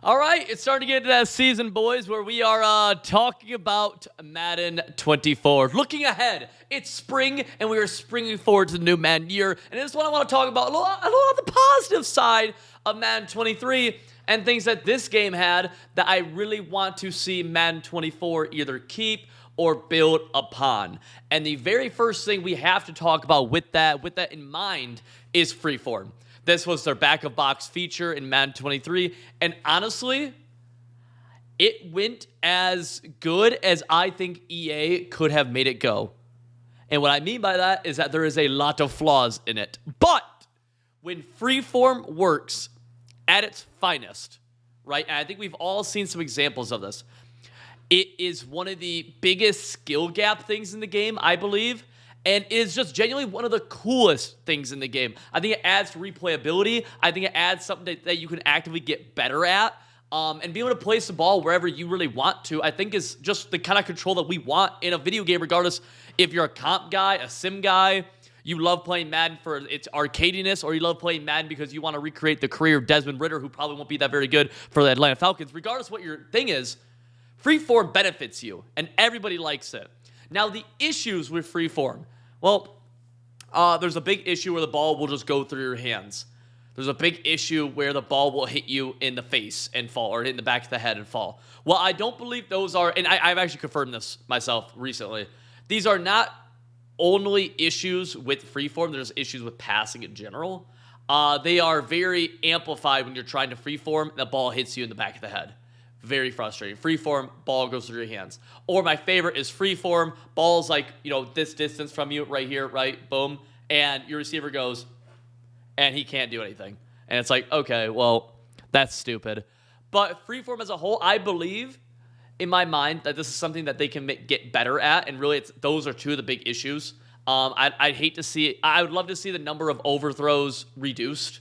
All right, it's starting to get into that season, boys, where we are talking about Madden 24. Looking ahead, it's spring, and we are springing forward to the new Madden year. And this is what I want to talk about, a little on the positive side of Madden 23 and things that this game had that I really want to see Madden 24 either keep or build upon. And the very first thing we have to talk about with that in mind is freeform. This was their back-of-box feature in Madden 23, and honestly, it went as good as I think EA could have made it go. And what I mean by that is that there is a lot of flaws in it. But when freeform works at its finest, right, and I think we've all seen some examples of this, it is one of the biggest skill gap things in the game, I believe, and is just genuinely one of the coolest things in the game. I think it adds to replayability. I think it adds something that you can actively get better at. And being able to place the ball wherever you really want to, I think is just the kind of control that we want in a video game, regardless if you're a comp guy, a sim guy, you love playing Madden for its arcadiness, or you love playing Madden because you want to recreate the career of Desmond Ridder, who probably won't be that very good for the Atlanta Falcons. Regardless of what your thing is, freeform benefits you, and everybody likes it. Now, the issues with freeform, well, there's a big issue where the ball will just go through your hands. There's a big issue where the ball will hit you in the face and fall, or hit in the back of the head and fall. Well, I don't believe those are, and I've actually confirmed this myself recently, these are not only issues with freeform, there's issues with passing in general. They are very amplified when you're trying to freeform, and the ball hits you in the back of the head. Very frustrating. Freeform, ball goes through your hands. Or my favorite is freeform, ball's like, this distance from you, right here, right, boom, and your receiver goes, and he can't do anything. And it's like, okay, well, that's stupid. But freeform as a whole, I believe, in my mind, that this is something that they can get better at, and really, those are two of the big issues. I'd hate to see it. I would love to see the number of overthrows reduced.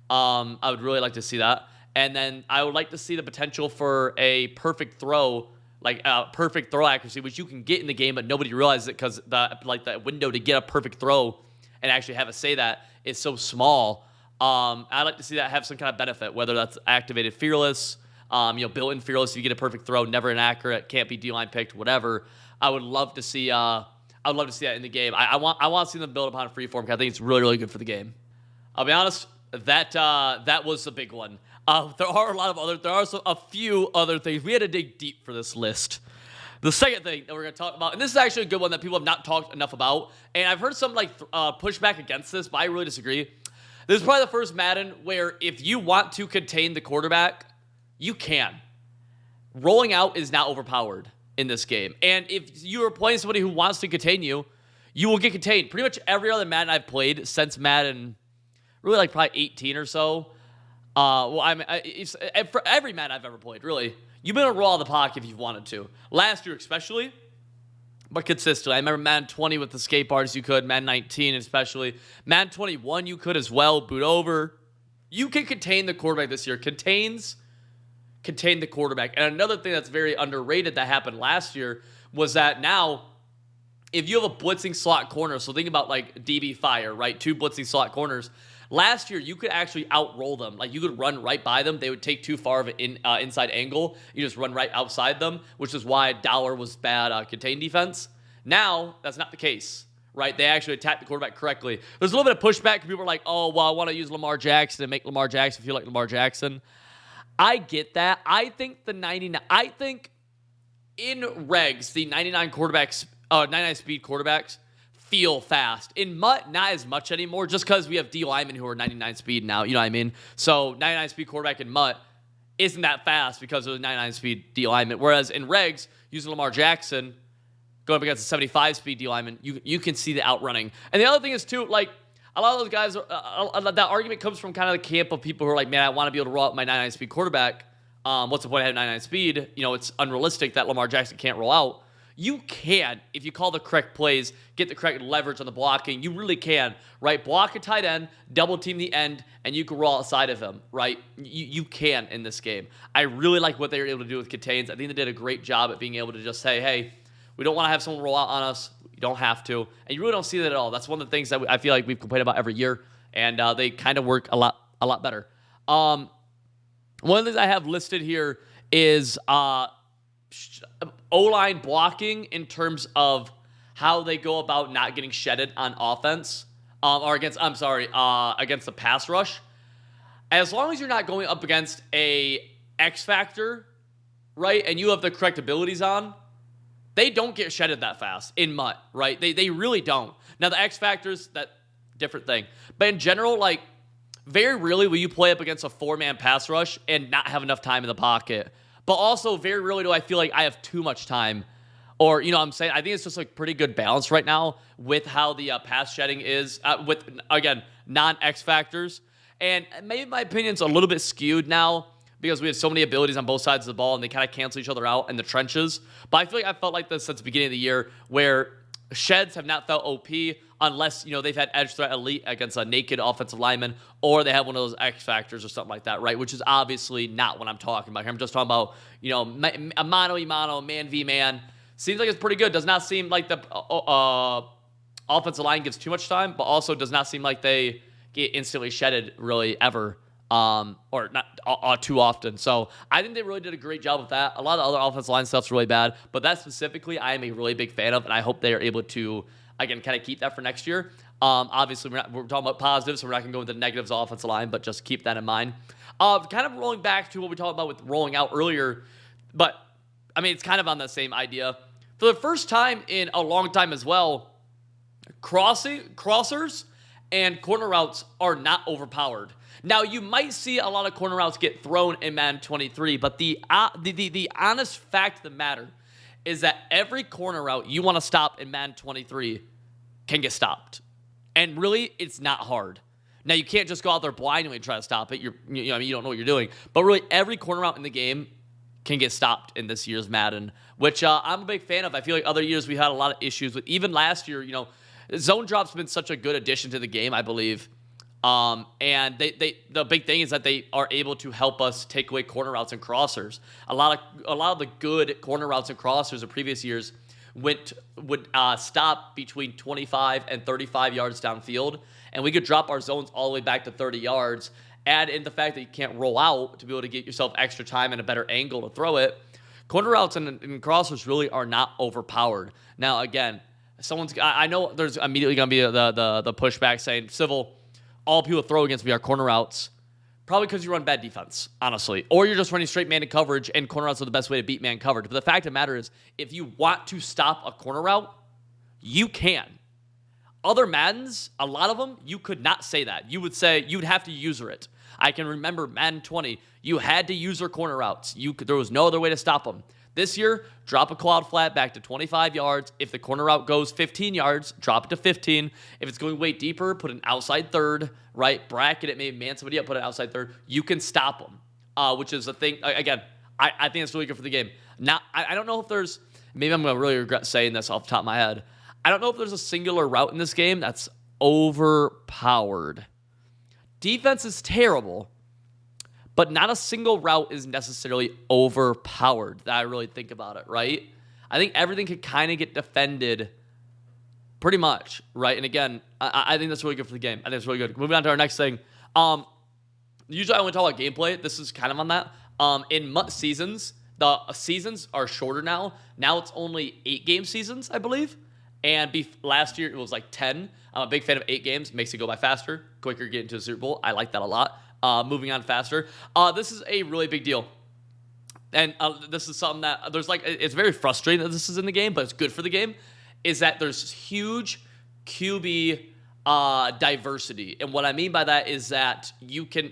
I would really like to see that. And then I would like to see the potential for a perfect throw, like perfect throw accuracy, which you can get in the game, but nobody realizes it because the window to get a perfect throw and actually have it say that is so small. I'd like to see that have some kind of benefit, whether that's activated fearless, built-in fearless. If you get a perfect throw, never inaccurate, can't be D-line picked, whatever. I would love to see. I would love to see that in the game. I want to see them build upon freeform because I think it's really, really good for the game. I'll be honest. That was the big one. There are a few other things. We had to dig deep for this list. The second thing that we're going to talk about, and this is actually a good one that people have not talked enough about, and I've heard some pushback against this, but I really disagree. This is probably the first Madden where if you want to contain the quarterback, you can. Rolling out is not overpowered in this game, and if you are playing somebody who wants to contain you, you will get contained. Pretty much every other Madden I've played since Madden, really like probably 18 or so. For every Madden I've ever played, really, you've been able to roll out of the pocket if you've wanted to. Last year especially, but consistently. I remember Madden 20 with the skate bars you could, Madden 19 especially. Madden 21 you could as well, boot over. You can contain the quarterback this year. Contain the quarterback. And another thing that's very underrated that happened last year was that now, if you have a blitzing slot corner, so think about like DB Fire, right? 2 blitzing slot corners. Last year, you could actually outroll them. Like, you could run right by them. They would take too far of an inside angle. You just run right outside them, which is why Dollar was bad contain defense. Now, that's not the case, right? They actually attack the quarterback correctly. There's a little bit of pushback. People are like, oh, well, I want to use Lamar Jackson and make Lamar Jackson feel like Lamar Jackson. I get that. I think in regs, the 99 speed quarterbacks feel fast. In MUT, not as much anymore, just because we have D linemen who are 99 speed now, you know what I mean? So 99 speed quarterback in MUT isn't that fast because of the 99 speed D lineman. Whereas in regs, using Lamar Jackson, going up against a 75 speed D lineman, you can see the outrunning. And the other thing is too, like, a lot of those guys, that argument comes from kind of the camp of people who are like, man, I want to be able to roll out my 99 speed quarterback. What's the point of having 99 speed? It's unrealistic that Lamar Jackson can't roll out. You can, if you call the correct plays, get the correct leverage on the blocking. You really can, right? Block a tight end, double team the end, and you can roll outside of him, right? You can in this game. I really like what they were able to do with contains. I think they did a great job at being able to just say, hey, we don't want to have someone roll out on us. You don't have to. And you really don't see that at all. That's one of the things that I feel like we've complained about every year, and they kind of work a lot better. One of the things I have listed here is O-line blocking in terms of how they go about not getting shedded on offense, or against, against the pass rush. As long as you're not going up against a X factor, right, and you have the correct abilities on, they don't get shedded that fast in MUT, right? They really don't. Now, the X factors, that different thing. But in general, like, very rarely will you play up against a four-man pass rush and not have enough time in the pocket. But also, very rarely do I feel like I have too much time. Or, you know what I'm saying? I think it's just like pretty good balance right now with how the pass shedding is with, again, non-X factors. And maybe my opinion's a little bit skewed now because we have so many abilities on both sides of the ball and they kind of cancel each other out in the trenches. But I feel like I felt like this since the beginning of the year where sheds have not felt OP unless, you know, they've had edge threat elite against a naked offensive lineman or they have one of those X factors or something like that, right? Which is obviously not what I'm talking about here. I'm just talking about, you know, a mano-a-mano, man v man. Seems like it's pretty good. Does not seem like the offensive line gives too much time, but also does not seem like they get instantly shedded really ever, or not too often. So I think they really did a great job with that. A lot of the other offensive line stuff's really bad, but that specifically I am a really big fan of, and I hope they are able to, again, kind of keep that for next year. Obviously, we're talking about positives, so we're not going to go into the negatives of offensive line, but just keep that in mind. Kind of rolling back to what we talked about with rolling out earlier, but, I mean, it's kind of on the same idea. For the first time in a long time as well, crossers and corner routes are not overpowered. Now, you might see a lot of corner routes get thrown in Madden 23, but the honest fact of the matter is that every corner route you want to stop in Madden 23 can get stopped. And really, it's not hard. Now, you can't just go out there blindly and try to stop it. You don't know what you're doing. But really, every corner route in the game can get stopped in this year's Madden, which I'm a big fan of. I feel like other years we had a lot of issues with. Even last year, you know, zone drop's been such a good addition to the game, I believe. And the big thing is that they are able to help us take away corner routes and crossers. A lot of the good corner routes and crossers of previous years would stop between 25 and 35 yards downfield, and we could drop our zones all the way back to 30 yards. Add in the fact that you can't roll out to be able to get yourself extra time and a better angle to throw it. Corner routes and crossers really are not overpowered. Now, again, I know there's immediately going to be the pushback saying, Civil, all people throw against me are corner routes. Probably because you run bad defense, honestly. Or you're just running straight man coverage, and corner routes are the best way to beat man coverage. But the fact of the matter is, if you want to stop a corner route, you can. Other Maddens, a lot of them, you could not say that. You would say you'd have to user it. I can remember Madden 20, you had to user corner routes. There was no other way to stop them. This year, drop a quad flat back to 25 yards. If the corner route goes 15 yards, drop it to 15. If it's going way deeper, put an outside third, right? Bracket it, maybe man somebody up, put an outside third. You can stop them, which is the thing. Again, I think it's really good for the game. Now, I don't know if there's, maybe I'm going to really regret saying this off the top of my head. I don't know if there's a singular route in this game that's overpowered. Defense is terrible, but not a single route is necessarily overpowered that I really think about it, right? I think everything could kind of get defended pretty much, right? And again, I think that's really good for the game. I think it's really good. Moving on to our next thing. Usually I only talk about gameplay. This is kind of on that. In MUT seasons, the seasons are shorter now. Now it's only 8-game seasons, I believe. And last year it was like 10. I'm a big fan of 8 games. Makes it go by faster, quicker get into the Super Bowl. I like that a lot. Moving on faster. This is a really big deal. And this is something that it's very frustrating that this is in the game, but it's good for the game, is that there's huge QB diversity. And what I mean by that is that you can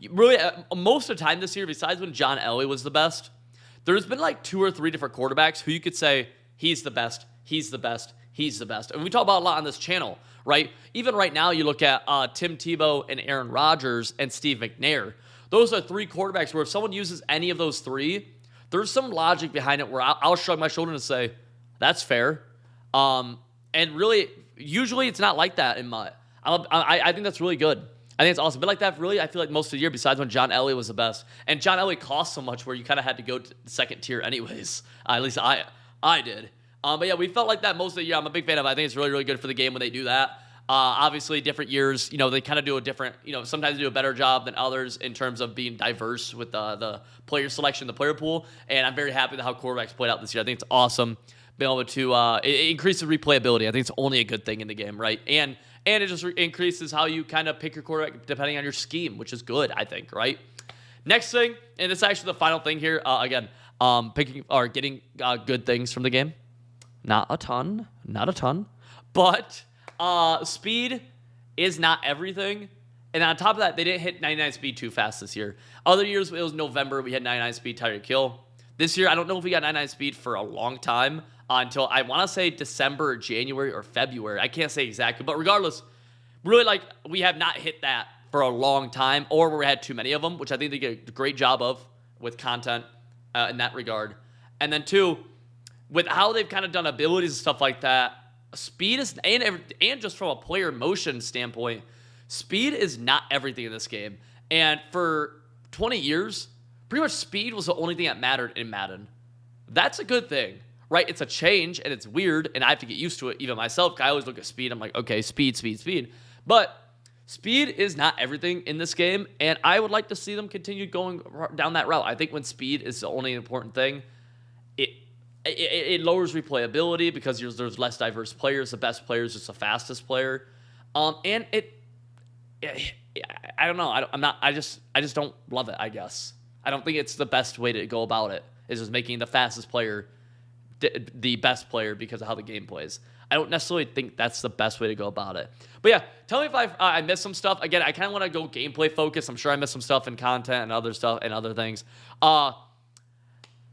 really, most of the time this year, besides when John Elway was the best, there's been like 2 or 3 different quarterbacks who you could say, he's the best, he's the best, he's the best. And we talk about a lot on this channel, right? Even right now, you look at Tim Tebow and Aaron Rodgers and Steve McNair. Those are 3 quarterbacks where if someone uses any of those 3, there's some logic behind it where I'll shrug my shoulder and say, that's fair. And really, usually it's not like that in MUT. I think that's really good. I think it's awesome. But like that, really, I feel like most of the year, besides when John Elway was the best. And John Elway cost so much where you kind of had to go to the second tier anyways. At least I did. But yeah, we felt like that most of the year. I'm a big fan of it. I think it's really, really good for the game when they do that. Obviously, different years, they kind of do a different, sometimes they do a better job than others in terms of being diverse with the player selection, the player pool. And I'm very happy with how quarterbacks played out this year. I think it's awesome being able to, it increases replayability. I think it's only a good thing in the game, right? And it just increases how you kind of pick your quarterback depending on your scheme, which is good, I think, right? Next thing, and it's actually the final thing here, again, picking or getting good things from the game. Not a ton, but speed is not everything. And on top of that, they didn't hit 99 speed too fast this year. Other years, it was November, we had 99 speed, Tyreek Hill. This year, I don't know if we got 99 speed for a long time until I want to say December, or January, or February. I can't say exactly, but regardless, really we have not hit that for a long time, or we had too many of them, which I think they get a great job of with content in that regard. And then two, with how they've kind of done abilities and stuff like that, speed is, and just from a player motion standpoint, speed is not everything in this game. And for 20 years, pretty much speed was the only thing that mattered in Madden. That's a good thing, right? It's a change, and it's weird, and I have to get used to it even myself. I always look at speed. I'm like, okay, speed. But speed is not everything in this game, and I would like to see them continue going down that route. I think when speed is the only important thing, it lowers replayability because there's less diverse players. The best player is just the fastest player, and I don't know. I just don't love it. I guess I don't think it's the best way to go about it. Is just making the fastest player the best player because of how the game plays. I don't necessarily think that's the best way to go about it. But yeah, tell me if I missed some stuff. Again, I kind of want to go gameplay focused. I'm sure I missed some stuff in content and other stuff and other things.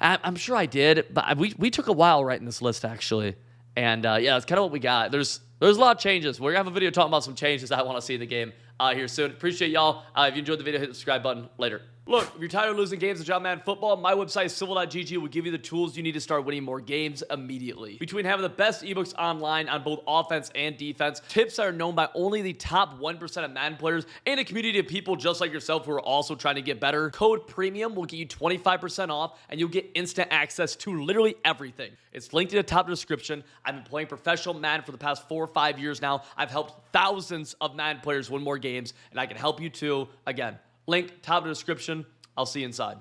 I'm sure I did, but we took a while writing this list actually. And yeah, that's kind of what we got. There's a lot of changes. We're gonna have a video talking about some changes that I want to see in the game here soon. Appreciate y'all. If you enjoyed the video, hit the subscribe button. Later. Look, if you're tired of losing games of Madden Football, my website, civil.gg, will give you the tools you need to start winning more games immediately. Between having the best ebooks online on both offense and defense, tips that are known by only the top 1% of Madden players, and a community of people just like yourself who are also trying to get better, code PREMIUM will get you 25% off, and you'll get instant access to literally everything. It's linked in the top description. I've been playing professional Madden for the past 4 or 5 years now. I've helped thousands of Madden players win more games, and I can help you too. Again, link top of the description. I'll see you inside.